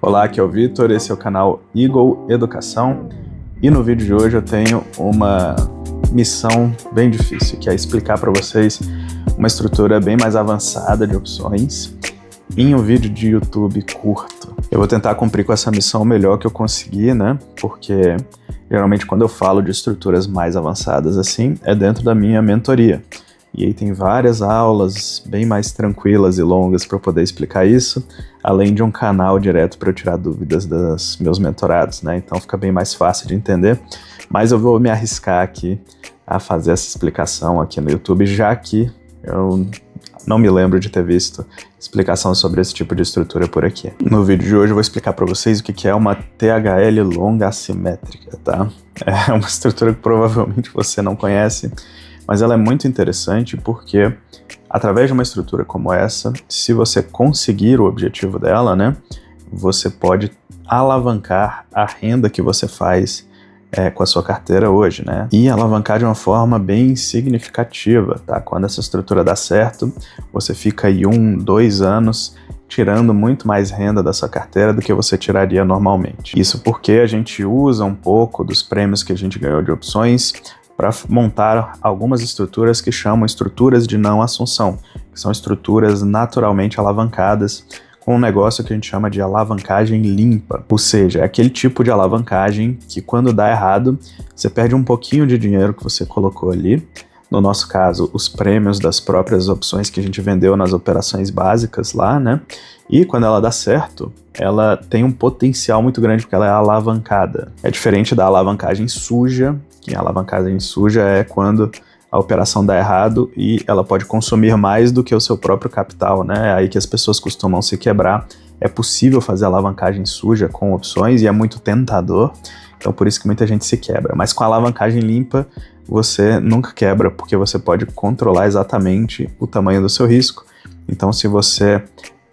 Olá, aqui é o Vitor, esse é o canal Eagle Educação e no vídeo de hoje eu tenho uma missão bem difícil, que é explicar para vocês uma estrutura bem mais avançada de opções em um vídeo de YouTube curto. Eu vou tentar cumprir com essa missão o melhor que eu conseguir, né? Porque geralmente quando eu falo de estruturas mais avançadas assim, é dentro da minha mentoria. E aí tem várias aulas bem mais tranquilas e longas para eu poder explicar isso, além de um canal direto para eu tirar dúvidas dos meus mentorados, né? Então fica bem mais fácil de entender, mas eu vou me arriscar aqui a fazer essa explicação aqui no YouTube, já que eu não me lembro de ter visto explicação sobre esse tipo de estrutura por aqui. No vídeo de hoje eu vou explicar para vocês o que é uma THL longa assimétrica, tá? É uma estrutura que provavelmente você não conhece, mas ela é muito interessante porque, através de uma estrutura como essa, se você conseguir o objetivo dela, né, você pode alavancar a renda que você faz com a sua carteira hoje, né, e alavancar de uma forma bem significativa, tá? Quando essa estrutura dá certo, você fica aí 1, 2 anos tirando muito mais renda da sua carteira do que você tiraria normalmente. Isso porque a gente usa um pouco dos prêmios que a gente ganhou de opções para montar algumas estruturas que chamam estruturas de não assunção, que são estruturas naturalmente alavancadas com um negócio que a gente chama de alavancagem limpa, ou seja, é aquele tipo de alavancagem que quando dá errado, você perde um pouquinho de dinheiro que você colocou ali, no nosso caso, os prêmios das próprias opções que a gente vendeu nas operações básicas lá, né? E quando ela dá certo, ela tem um potencial muito grande porque ela é alavancada. É diferente da alavancagem suja, que a alavancagem suja é quando a operação dá errado e ela pode consumir mais do que o seu próprio capital, né? É aí que as pessoas costumam se quebrar. É possível fazer alavancagem suja com opções e é muito tentador, então por isso que muita gente se quebra. Mas com a alavancagem limpa, você nunca quebra, porque você pode controlar exatamente o tamanho do seu risco. Então se você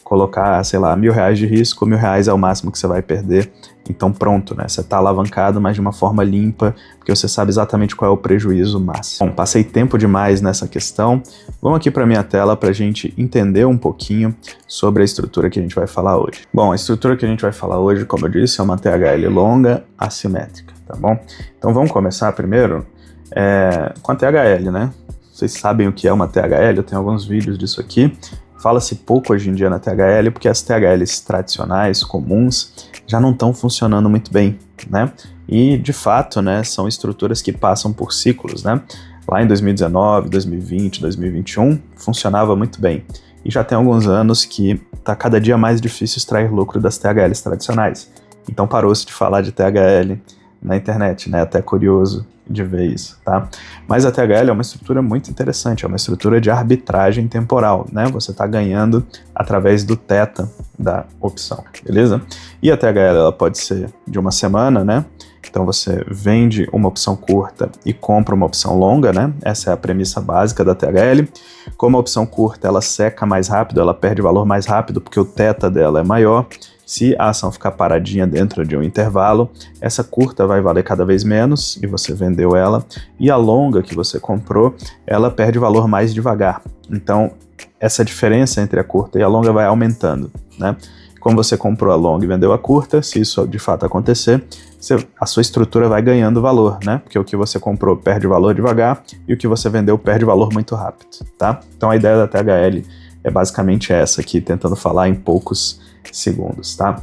colocar, sei lá, R$1.000 de risco, R$1.000 é o máximo que você vai perder. Então pronto, né? Você tá alavancado, mas de uma forma limpa, porque você sabe exatamente qual é o prejuízo máximo. Bom, passei tempo demais nessa questão. Vamos aqui para minha tela para a gente entender um pouquinho sobre a estrutura que a gente vai falar hoje. Bom, a estrutura que a gente vai falar hoje, como eu disse, é uma THL longa assimétrica, tá bom? Então vamos começar primeiro com a THL, né? Vocês sabem o que é uma THL? Eu tenho alguns vídeos disso aqui. Fala-se pouco hoje em dia na THL porque as THLs tradicionais, comuns, já não estão funcionando muito bem, né? E, de fato, né, são estruturas que passam por ciclos, né? Lá em 2019, 2020, 2021, funcionava muito bem. E já tem alguns anos que está cada dia mais difícil extrair lucro das THLs tradicionais. Então parou-se de falar de THL na internet, né? Até curioso de ver isso, tá? Mas a THL é uma estrutura muito interessante, é uma estrutura de arbitragem temporal, né? Você está ganhando através do θ da opção, beleza? E a THL ela pode ser de uma semana, né? Então você vende uma opção curta e compra uma opção longa, né? Essa é a premissa básica da THL. Como a opção curta ela seca mais rápido, ela perde valor mais rápido porque o θ dela é maior. Se a ação ficar paradinha dentro de um intervalo, essa curta vai valer cada vez menos e você vendeu ela, e a longa que você comprou, ela perde valor mais devagar. Então, essa diferença entre a curta e a longa vai aumentando, né? Como você comprou a longa e vendeu a curta, se isso de fato acontecer, a sua estrutura vai ganhando valor, né? Porque o que você comprou perde valor devagar e o que você vendeu perde valor muito rápido, tá? Então a ideia da THL é basicamente essa aqui, tentando falar em poucos segundos, tá?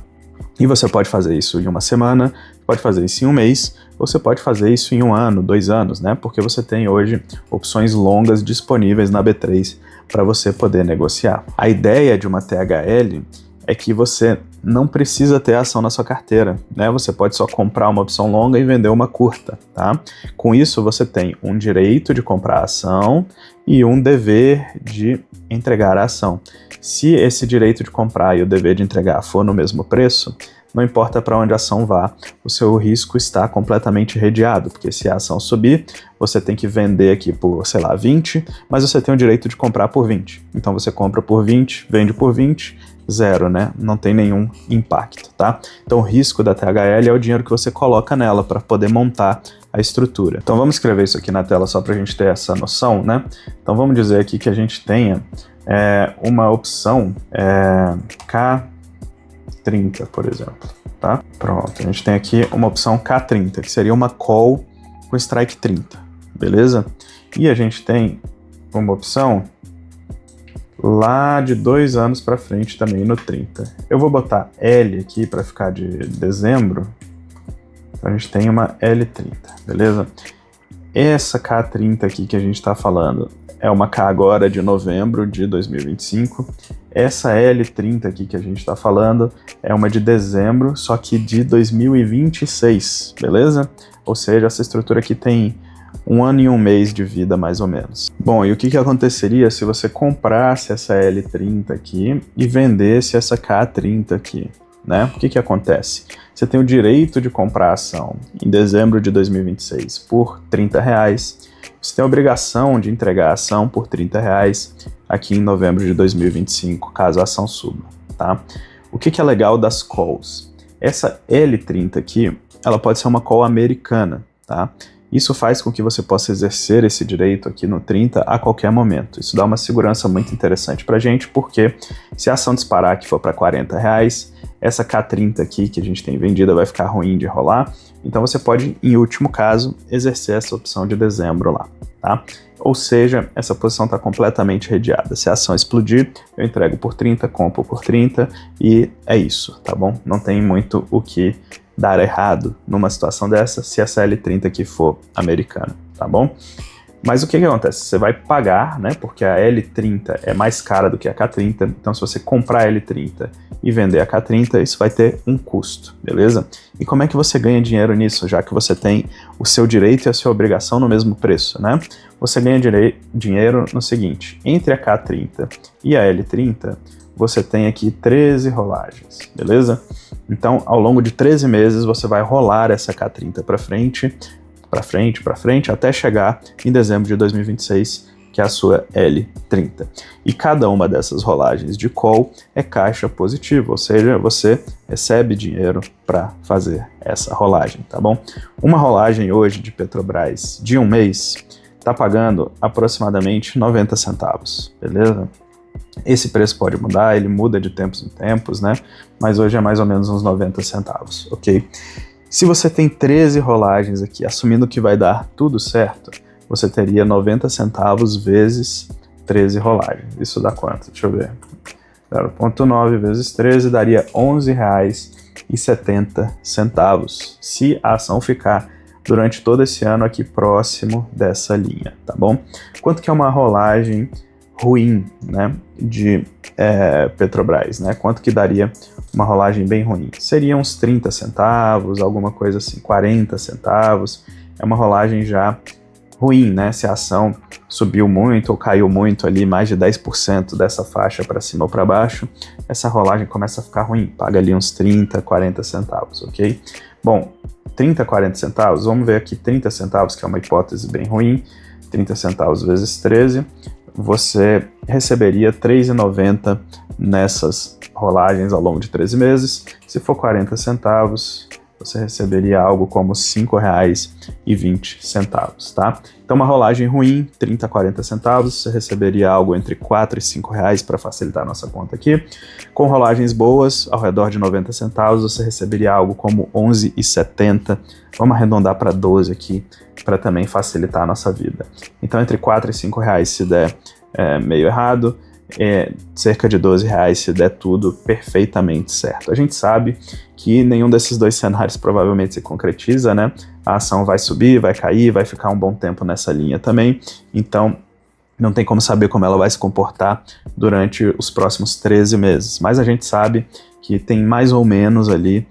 E você pode fazer isso em uma semana, pode fazer isso em um mês, ou você pode fazer isso em 1 ano, 2 anos, né? Porque você tem hoje opções longas disponíveis na B3 para você poder negociar. A ideia de uma THL é que você não precisa ter ação na sua carteira, né? Você pode só comprar uma opção longa e vender uma curta, tá? Com isso, você tem um direito de comprar a ação e um dever de entregar a ação. Se esse direito de comprar e o dever de entregar for no mesmo preço, não importa para onde a ação vá, o seu risco está completamente redeado, porque se a ação subir, você tem que vender aqui por, sei lá, 20, mas você tem o direito de comprar por 20. Então você compra por 20, vende por 20, zero, né? Não tem nenhum impacto, tá? Então o risco da THL é o dinheiro que você coloca nela para poder montar a estrutura. Então vamos escrever isso aqui na tela só para a gente ter essa noção, né? Então vamos dizer aqui que a gente tenha uma opção 30, por exemplo, tá? Pronto, a gente tem aqui uma opção K30, que seria uma call com strike 30, beleza? E a gente tem uma opção lá de 2 anos para frente também no 30. Eu vou botar L aqui para ficar de dezembro. Então a gente tem uma L30, beleza? Essa K30 aqui que a gente está falando é uma K agora de novembro de 2025. Essa L30 aqui que a gente está falando é uma de dezembro, só que de 2026, beleza? Ou seja, essa estrutura aqui tem 1 ano e 1 mês de vida, mais ou menos. Bom, e o que aconteceria se você comprasse essa L30 aqui e vendesse essa K30 aqui, né? O que acontece? Você tem o direito de comprar a ação em dezembro de 2026 por R$30. Você tem a obrigação de entregar a ação por R$30 aqui em novembro de 2025, caso a ação suba, tá? O que é legal das calls? Essa L30 aqui, ela pode ser uma call americana, tá? Isso faz com que você possa exercer esse direito aqui no 30 a qualquer momento. Isso dá uma segurança muito interessante pra gente, porque se a ação disparar que for para R$40, essa K30 aqui que a gente tem vendida vai ficar ruim de rolar. Então você pode, em último caso, exercer essa opção de dezembro lá, tá? Ou seja, essa posição está completamente redeada. Se a ação explodir, eu entrego por 30, compro por 30 e é isso, tá bom? Não tem muito o que dar errado numa situação dessa se essa L30 aqui for americana, tá bom? Mas o que acontece? Você vai pagar, né? Porque a L30 é mais cara do que a K30, então se você comprar a L30 e vender a K30, isso vai ter um custo, beleza? E como é que você ganha dinheiro nisso, já que você tem o seu direito e a sua obrigação no mesmo preço, né? Você ganha dinheiro no seguinte: entre a K30 e a L30, você tem aqui 13 rolagens, beleza? Então, ao longo de 13 meses, você vai rolar essa K30 para frente, até chegar em dezembro de 2026, que é a sua L30. E cada uma dessas rolagens de call é caixa positiva, ou seja, você recebe dinheiro para fazer essa rolagem, tá bom? Uma rolagem hoje de Petrobras de 1 mês está pagando aproximadamente 90 centavos, beleza? Esse preço pode mudar, ele muda de tempos em tempos, né? Mas hoje é mais ou menos uns 90 centavos, ok? Se você tem 13 rolagens aqui, assumindo que vai dar tudo certo, você teria 90 centavos vezes 13 rolagens. Isso dá quanto? Deixa eu ver. 0,9 vezes 13 daria R$11,70 se a ação ficar durante todo esse ano aqui próximo dessa linha, tá bom? Quanto que é uma rolagem ruim, né, de Petrobras, né? Quanto que daria uma rolagem bem ruim? Seria uns 30 centavos, alguma coisa assim, 40 centavos. É uma rolagem já ruim, né? Se a ação subiu muito ou caiu muito ali, mais de 10% dessa faixa para cima ou para baixo, essa rolagem começa a ficar ruim, paga ali uns 30, 40 centavos, ok? Bom, 30, 40 centavos, vamos ver aqui 30 centavos, que é uma hipótese bem ruim, 30 centavos vezes 13, você receberia R$3,90 nessas rolagens ao longo de 13 meses. Se for 40 centavos, você receberia algo como R$5,20, tá? Então uma rolagem ruim, 30 a 40 centavos, você receberia algo entre R$4 e R$5 para facilitar a nossa conta aqui. Com rolagens boas, ao redor de 90 centavos, você receberia algo como R$11,70. Vamos arredondar para 12 aqui, para também facilitar a nossa vida. Então entre R$4 e R$5 se der meio errado, cerca de R$12 se der tudo perfeitamente certo. A gente sabe que nenhum desses dois cenários provavelmente se concretiza, né? A ação vai subir, vai cair, vai ficar um bom tempo nessa linha também, então não tem como saber como ela vai se comportar durante os próximos 13 meses, mas a gente sabe que tem mais ou menos ali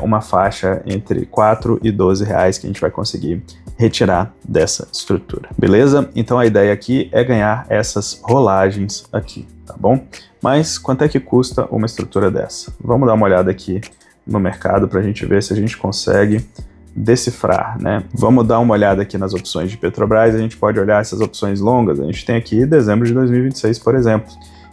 uma faixa entre R$4 e R$12 que a gente vai conseguir retirar dessa estrutura, beleza? Então a ideia aqui é ganhar essas rolagens aqui, tá bom? Mas quanto é que custa uma estrutura dessa? Vamos dar uma olhada aqui no mercado para a gente ver se a gente consegue decifrar, né? Vamos dar uma olhada aqui nas opções de Petrobras, a gente pode olhar essas opções longas, a gente tem aqui dezembro de 2026, por exemplo,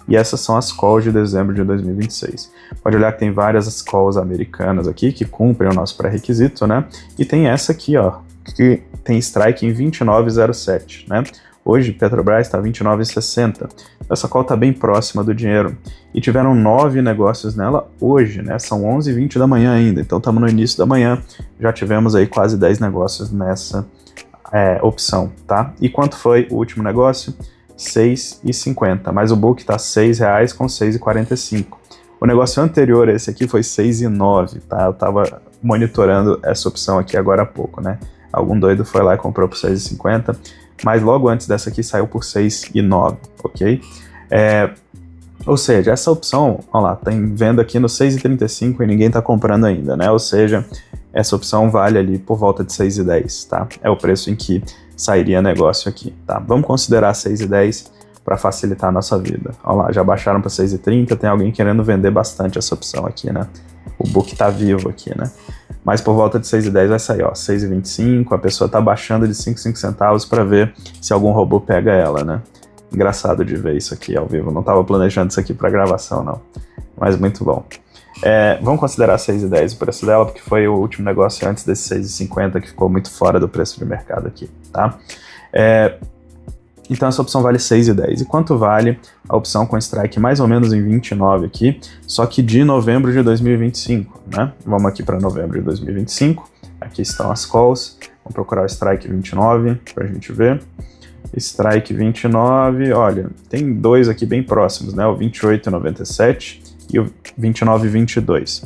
e essas são as calls de dezembro de 2026. Pode olhar que tem várias calls americanas aqui que cumprem o nosso pré-requisito, né? E tem essa aqui, ó, que tem strike em 29,07, né? Hoje, Petrobras está 29,60. Essa call está bem próxima do dinheiro. E tiveram 9 negócios nela hoje, né? São 11h20 da manhã ainda. Então estamos no início da manhã. Já tivemos aí quase 10 negócios nessa opção, tá? E quanto foi o último negócio? 6,50. Mas o book está R$ 6,00 com 6,45. O negócio anterior a esse aqui foi 6,09, tá? Eu estava monitorando essa opção aqui agora há pouco, né? Algum doido foi lá e comprou por 6,50. Mas logo antes dessa aqui saiu por 6,09, ok? Ou seja, essa opção, olha lá, tem venda aqui no 6,35 e ninguém está comprando ainda, né? Ou seja, essa opção vale ali por volta de 6,10, tá? É o preço em que sairia negócio aqui, tá? Vamos considerar 6,10 para facilitar a nossa vida. Olha lá, já baixaram para 6,30, tem alguém querendo vender bastante essa opção aqui, né? O book tá vivo aqui, né? Mas por volta de 6,10 vai sair, ó, 6,25, a pessoa tá baixando de 5 centavos para ver se algum robô pega ela, né? Engraçado de ver isso aqui ao vivo, não tava planejando isso aqui para gravação, não. Mas muito bom. Vamos considerar 6,10 o preço dela, porque foi o último negócio antes desse 6,50 que ficou muito fora do preço de mercado aqui, tá? Então essa opção vale 6,10. E quanto vale a opção com strike mais ou menos em 29 aqui, só que de novembro de 2025, né? Vamos aqui para novembro de 2025. Aqui estão as calls. Vamos procurar o strike 29 para a gente ver. Strike 29, olha, tem dois aqui bem próximos, né? O 28,97 e o 29,22.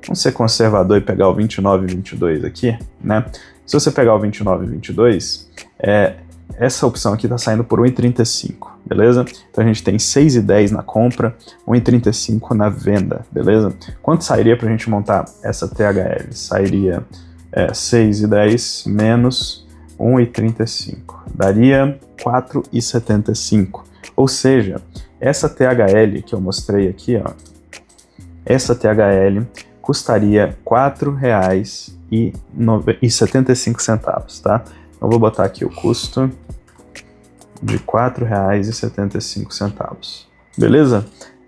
Vamos ser conservador e pegar o 29,22 aqui, né? Se você pegar o 29,22, essa opção aqui está saindo por 1,35, beleza? Então a gente tem 6,10 na compra, 1,35 na venda, beleza? Quanto sairia para a gente montar essa THL? Sairia 6,10 menos 1,35, daria 4,75. Ou seja, essa THL que eu mostrei aqui, ó, essa THL custaria R$ 4,75, tá? Eu vou botar aqui o custo de R$ 4,75, beleza?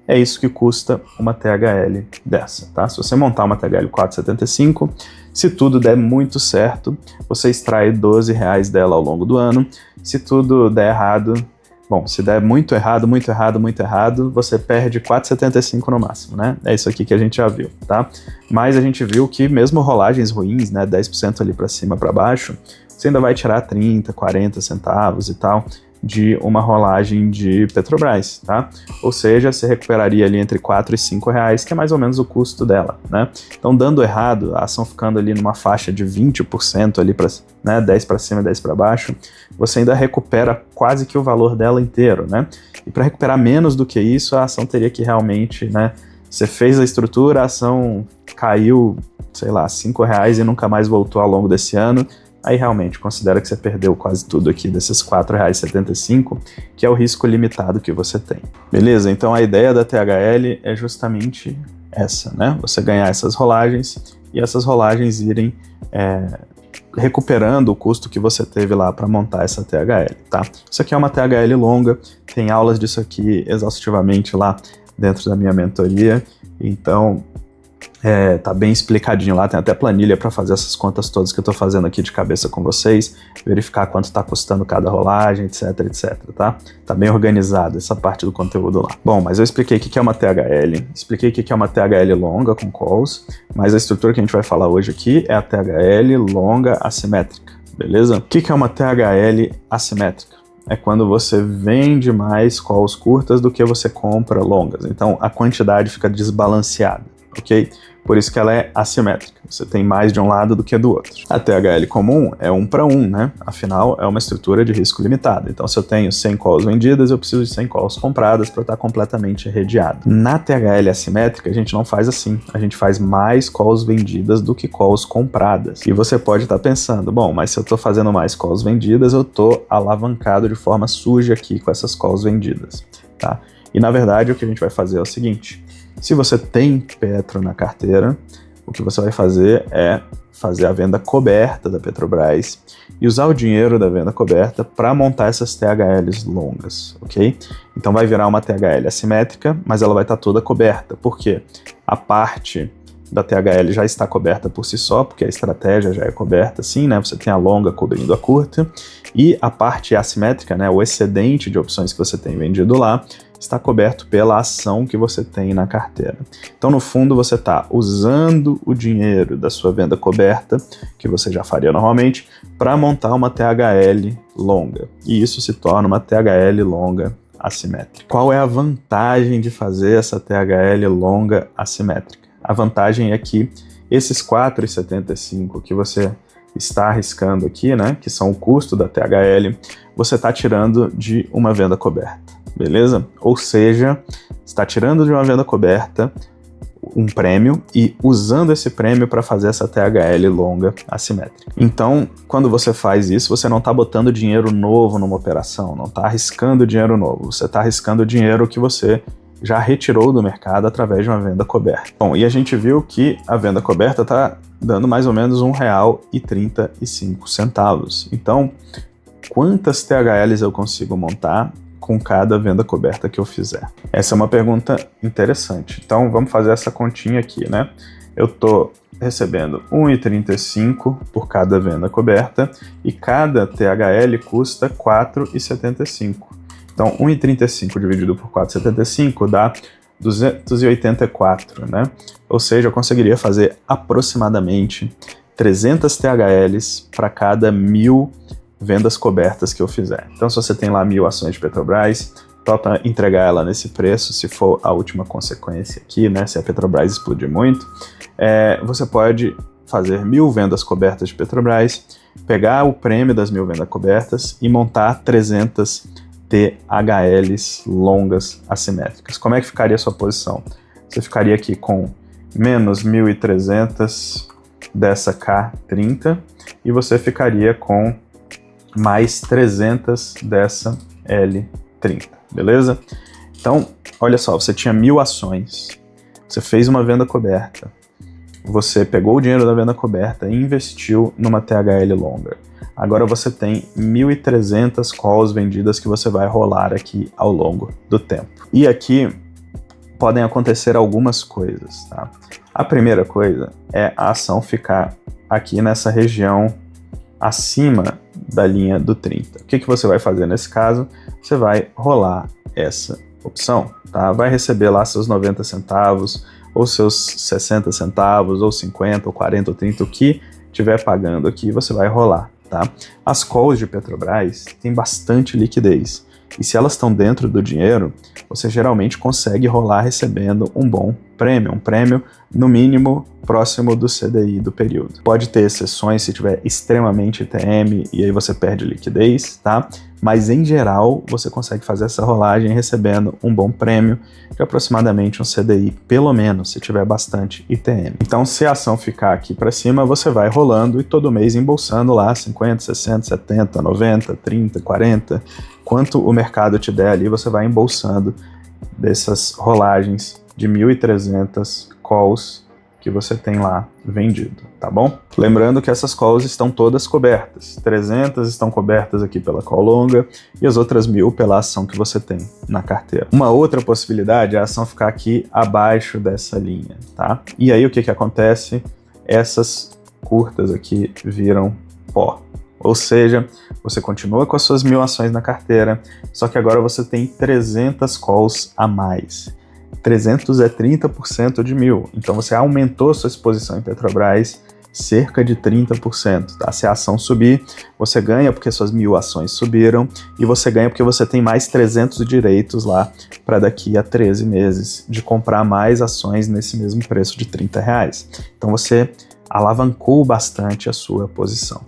É isso que custa uma THL dessa, tá? Se você montar uma THL 4,75, se tudo der muito certo, você extrai R$ 12 dela ao longo do ano. Se tudo der errado, bom, se der muito errado, você perde 4,75 no máximo, né? É isso aqui que a gente já viu, tá? Mas a gente viu que mesmo rolagens ruins, né, 10% ali para cima, para baixo, você ainda vai tirar 30, 40 centavos e tal de uma rolagem de Petrobras, tá? Ou seja, você recuperaria ali entre 4 e 5 reais, que é mais ou menos o custo dela, né? Então, dando errado, a ação ficando ali numa faixa de 20% ali, né, 10 para cima e 10 para baixo, você ainda recupera quase que o valor dela inteiro, né? E para recuperar menos do que isso, a ação teria que realmente, né, você fez a estrutura, a ação caiu, sei lá, 5 reais e nunca mais voltou ao longo desse ano, aí realmente considera que você perdeu quase tudo aqui desses R$ 4,75, que é o risco limitado que você tem. Beleza? Então a ideia da THL é justamente essa, né? Você ganhar essas rolagens e essas rolagens irem recuperando o custo que você teve lá para montar essa THL, tá? Isso aqui é uma THL longa, tem aulas disso aqui exaustivamente lá dentro da minha mentoria, então tá bem explicadinho lá, tem até planilha para fazer essas contas todas que eu tô fazendo aqui de cabeça com vocês, verificar quanto tá custando cada rolagem, etc, tá? Tá bem organizado essa parte do conteúdo lá. Bom, mas eu expliquei o que é uma THL, expliquei o que é uma THL longa com calls, mas a estrutura que a gente vai falar hoje aqui é a THL longa assimétrica, beleza? O que é uma THL assimétrica? É quando você vende mais calls curtas do que você compra longas, então a quantidade fica desbalanceada, ok? Por isso que ela é assimétrica, você tem mais de um lado do que do outro. A THL comum é 1 para 1, né? Afinal, é uma estrutura de risco limitado. Então, se eu tenho 100 calls vendidas, eu preciso de 100 calls compradas para estar completamente redeado. Na THL assimétrica, a gente não faz assim. A gente faz mais calls vendidas do que calls compradas. E você pode estar pensando, bom, mas se eu estou fazendo mais calls vendidas, eu estou alavancado de forma suja aqui com essas calls vendidas, tá? E, na verdade, o que a gente vai fazer é o seguinte: se você tem Petro na carteira, o que você vai fazer é fazer a venda coberta da Petrobras e usar o dinheiro da venda coberta para montar essas THLs longas, ok? Então vai virar uma THL assimétrica, mas ela vai estar toda coberta. Por quê? A parte da THL já está coberta por si só, porque a estratégia já é coberta assim, né? Você tem a longa cobrindo a curta, e a parte assimétrica, né, o excedente de opções que você tem vendido lá, está coberto pela ação que você tem na carteira. Então, no fundo, você está usando o dinheiro da sua venda coberta, que você já faria normalmente, para montar uma THL longa. E isso se torna uma THL longa assimétrica. Qual é a vantagem de fazer essa THL longa assimétrica? A vantagem é que esses 4,75 que você está arriscando aqui, né, que são o custo da THL, você está tirando de uma venda coberta, beleza? Ou seja, está tirando de uma venda coberta um prêmio e usando esse prêmio para fazer essa THL longa assimétrica. Então, quando você faz isso, você não está botando dinheiro novo numa operação, não está arriscando dinheiro novo, você está arriscando dinheiro que você já retirou do mercado através de uma venda coberta. Bom, e a gente viu que a venda coberta está dando mais ou menos R$ 1,35. Então, quantas THLs eu consigo montar com cada venda coberta que eu fizer? Essa é uma pergunta interessante. Então, vamos fazer essa continha aqui, né? Eu estou recebendo R$ 1,35 por cada venda coberta e cada THL custa R$ 4,75. Então, 1,35 dividido por 4,75 dá 284, né? Ou seja, eu conseguiria fazer aproximadamente 300 THLs para cada 1.000 vendas cobertas que eu fizer. Então, se você tem lá 1.000 ações de Petrobras, topa entregar ela nesse preço, se for a última consequência aqui, né? Se a Petrobras explodir muito, você pode fazer 1.000 vendas cobertas de Petrobras, pegar o prêmio das 1.000 vendas cobertas e montar 300 THLs longas assimétricas. Como é que ficaria a sua posição? Você ficaria aqui com menos 1.300 dessa K30 e você ficaria com mais 300 dessa L30, beleza? Então, olha só, você tinha 1.000 ações, você fez uma venda coberta, você pegou o dinheiro da venda coberta e investiu numa THL longa. Agora você tem 1.300 calls vendidas que você vai rolar aqui ao longo do tempo. E aqui podem acontecer algumas coisas, tá? A primeira coisa é a ação ficar aqui nessa região acima da linha do 30. O que você vai fazer nesse caso? Você vai rolar essa opção, tá? Vai receber lá seus 90 centavos, ou seus 60 centavos, ou 50, ou 40, ou 30, o que estiver pagando aqui, você vai rolar. Tá? As calls de Petrobras têm bastante liquidez e se elas estão dentro do dinheiro, você geralmente consegue rolar recebendo um bom prêmio, um prêmio no mínimo próximo do CDI do período. Pode ter exceções se tiver extremamente ITM e aí você perde liquidez, tá? Mas em geral você consegue fazer essa rolagem recebendo um bom prêmio de aproximadamente um CDI, pelo menos, se tiver bastante ITM. Então, se a ação ficar aqui para cima, você vai rolando e todo mês embolsando lá 50, 60, 70, 90, 30, 40, quanto o mercado te der ali, você vai embolsando dessas rolagens de 1.300 calls que você tem lá vendido, tá bom? Lembrando que essas calls estão todas cobertas. 300 estão cobertas aqui pela call longa e as outras 1.000 pela ação que você tem na carteira. Uma outra possibilidade é a ação ficar aqui abaixo dessa linha, tá? E aí o que acontece? Essas curtas aqui viram pó. Ou seja, você continua com as suas 1.000 ações na carteira, só que agora você tem 300 calls a mais. 300 é 30% de 1.000, então você aumentou sua exposição em Petrobras cerca de 30%, tá? Se a ação subir, você ganha porque suas 1.000 ações subiram e você ganha porque você tem mais 300 direitos lá para daqui a 13 meses de comprar mais ações nesse mesmo preço de R$30. Então você alavancou bastante a sua posição.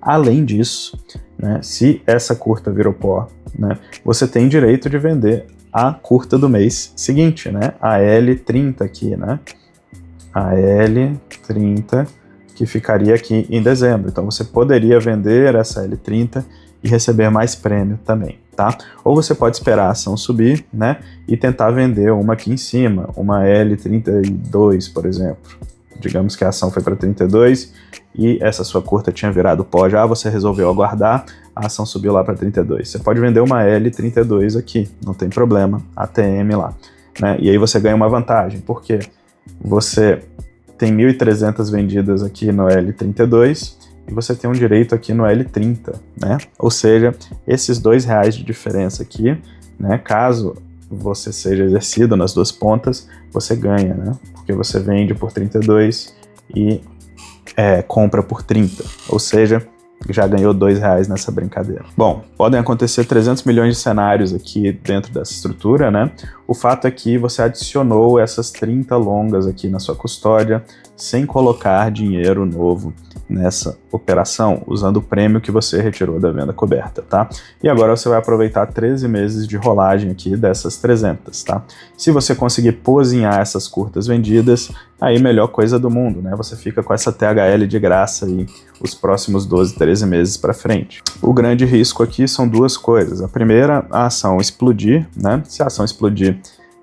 Além disso, né, se essa curta virou pó, né, você tem direito de vender a curta do mês seguinte, né? A L30 aqui, né? A L30 que ficaria aqui em dezembro. Então você poderia vender essa L30 e receber mais prêmio também, tá? Ou você pode esperar a ação subir, né? E tentar vender uma aqui em cima, uma L32, por exemplo. Digamos que a ação foi para 32 e essa sua curta tinha virado pó já, você resolveu aguardar, a ação subiu lá para 32. Você pode vender uma L32 aqui, não tem problema, ATM lá, né? E aí você ganha uma vantagem, porque você tem 1.300 vendidas aqui no L32 e você tem um direito aqui no L30, né? Ou seja, esses R$2 de diferença aqui, né? Caso você seja exercido nas duas pontas, você ganha, né? Porque você vende por 32 e compra por 30, ou seja, já ganhou R$2 nessa brincadeira. Bom, podem acontecer 300 milhões de cenários aqui dentro dessa estrutura, né? O fato é que você adicionou essas 30 longas aqui na sua custódia sem colocar dinheiro novo nessa operação, usando o prêmio que você retirou da venda coberta, tá? E agora você vai aproveitar 13 meses de rolagem aqui dessas 300, tá? Se você conseguir pozinhar essas curtas vendidas, aí melhor coisa do mundo, né? Você fica com essa THL de graça aí os próximos 12, 13 meses para frente. O grande risco aqui são duas coisas. A primeira, a ação explodir, né? Se a ação explodir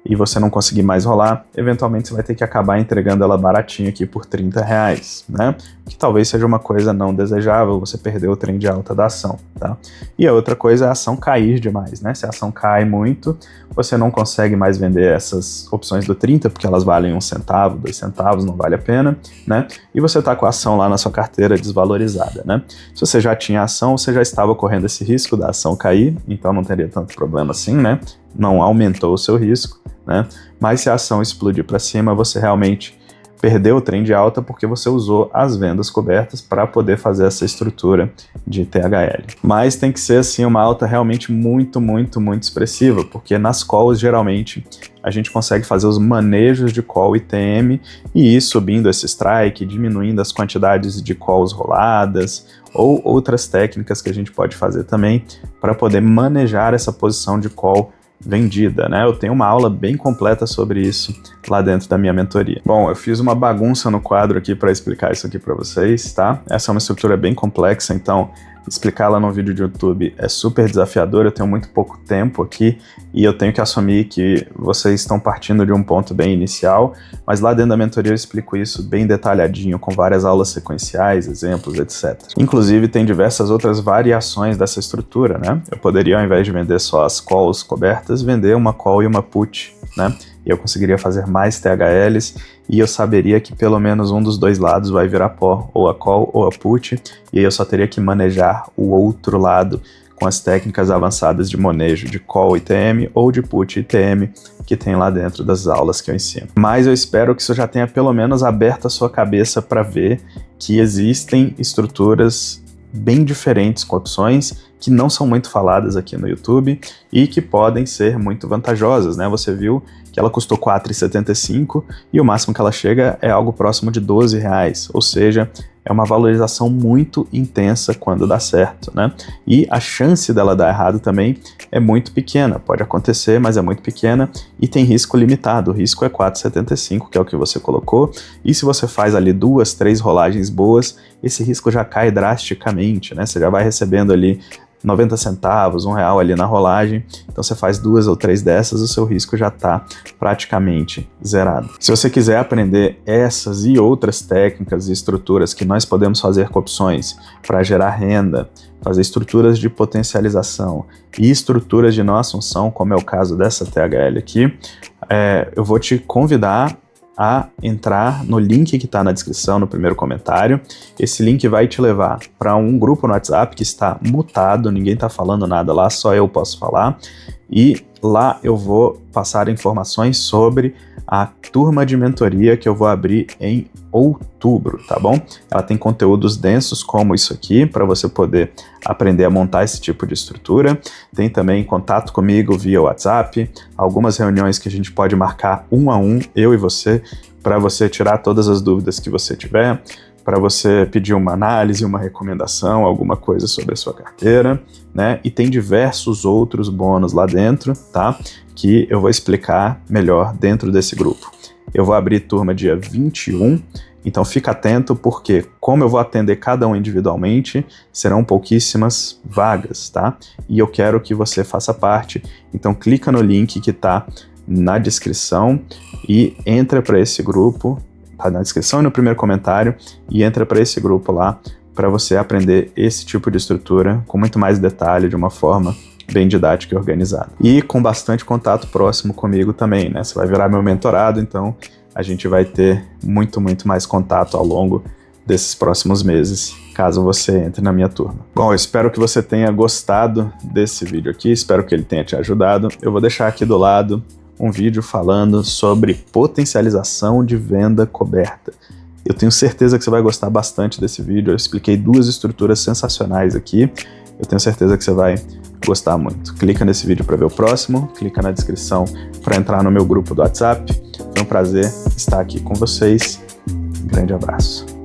e você não conseguir mais rolar, eventualmente você vai ter que acabar entregando ela baratinho aqui por R$30, né? Que talvez seja uma coisa não desejável, você perdeu o trem de alta da ação, tá? E a outra coisa é a ação cair demais, né? Se a ação cai muito, você não consegue mais vender essas opções do 30, porque elas valem 1 centavo, 2 centavos, não vale a pena, né? E você tá com a ação lá na sua carteira desvalorizada, né? Se você já tinha ação, você já estava correndo esse risco da ação cair, então não teria tanto problema assim, né? Não aumentou o seu risco, né? Mas se a ação explodir para cima, você realmente perdeu o trem de alta porque você usou as vendas cobertas para poder fazer essa estrutura de THL. Mas tem que ser assim uma alta realmente muito, muito, muito expressiva, porque nas calls geralmente a gente consegue fazer os manejos de call e TM e ir subindo esse strike, diminuindo as quantidades de calls roladas ou outras técnicas que a gente pode fazer também para poder manejar essa posição de call vendida, né? Eu tenho uma aula bem completa sobre isso lá dentro da minha mentoria. Bom, eu fiz uma bagunça no quadro aqui para explicar isso aqui para vocês, tá? Essa é uma estrutura bem complexa, então explicá-la num vídeo de YouTube é super desafiador, eu tenho muito pouco tempo aqui e eu tenho que assumir que vocês estão partindo de um ponto bem inicial, mas lá dentro da mentoria eu explico isso bem detalhadinho, com várias aulas sequenciais, exemplos, etc. Inclusive tem diversas outras variações dessa estrutura, né? Eu poderia, ao invés de vender só as calls cobertas, vender uma call e uma put, né? E eu conseguiria fazer mais THLs e eu saberia que pelo menos um dos dois lados vai virar pó, ou a call ou a put, e aí eu só teria que manejar o outro lado com as técnicas avançadas de manejo de call e TM ou de put e TM que tem lá dentro das aulas que eu ensino. Mas eu espero que isso já tenha pelo menos aberto a sua cabeça para ver que existem estruturas bem diferentes com opções que não são muito faladas aqui no YouTube e que podem ser muito vantajosas, né? Você viu que ela custou R$ 4,75 e o máximo que ela chega é algo próximo de R$12, ou seja, é uma valorização muito intensa quando dá certo, né? E a chance dela dar errado também é muito pequena, pode acontecer, mas é muito pequena e tem risco limitado. O risco é 4,75, que é o que você colocou, e se você faz ali 2, 3 rolagens boas, esse risco já cai drasticamente, né? Você já vai recebendo ali 90 centavos, R$1 ali na rolagem, então você faz 2 ou 3 dessas, o seu risco já está praticamente zerado. Se você quiser aprender essas e outras técnicas e estruturas que nós podemos fazer com opções para gerar renda, fazer estruturas de potencialização e estruturas de não assunção, como é o caso dessa THL aqui, eu vou te convidar a entrar no link que está na descrição, no primeiro comentário. Esse link vai te levar para um grupo no WhatsApp que está mutado, ninguém está falando nada lá, só eu posso falar. E lá eu vou passar informações sobre a turma de mentoria que eu vou abrir em outubro, tá bom? Ela tem conteúdos densos como isso aqui, para você poder aprender a montar esse tipo de estrutura. Tem também contato comigo via WhatsApp, algumas reuniões que a gente pode marcar 1 a 1, eu e você, para você tirar todas as dúvidas que você tiver, para você pedir uma análise, uma recomendação, alguma coisa sobre a sua carteira, né? E tem diversos outros bônus lá dentro, tá? Que eu vou explicar melhor dentro desse grupo. Eu vou abrir turma dia 21, então fica atento porque, como eu vou atender cada um individualmente, serão pouquíssimas vagas, tá? E eu quero que você faça parte, então clica no link que está na descrição e entra para esse grupo, tá na descrição e no primeiro comentário, e entra para esse grupo lá para você aprender esse tipo de estrutura com muito mais detalhe, de uma forma bem didática e organizada. E com bastante contato próximo comigo também, né? Você vai virar meu mentorado, então a gente vai ter muito mais contato ao longo desses próximos meses, caso você entre na minha turma. Bom, eu espero que você tenha gostado desse vídeo aqui, espero que ele tenha te ajudado. Eu vou deixar aqui do lado um vídeo falando sobre potencialização de venda coberta. Eu tenho certeza que você vai gostar bastante desse vídeo, eu expliquei 2 estruturas sensacionais aqui, eu tenho certeza que você vai gostar muito. Clica nesse vídeo para ver o próximo, clica na descrição para entrar no meu grupo do WhatsApp. Foi um prazer estar aqui com vocês. Um grande abraço.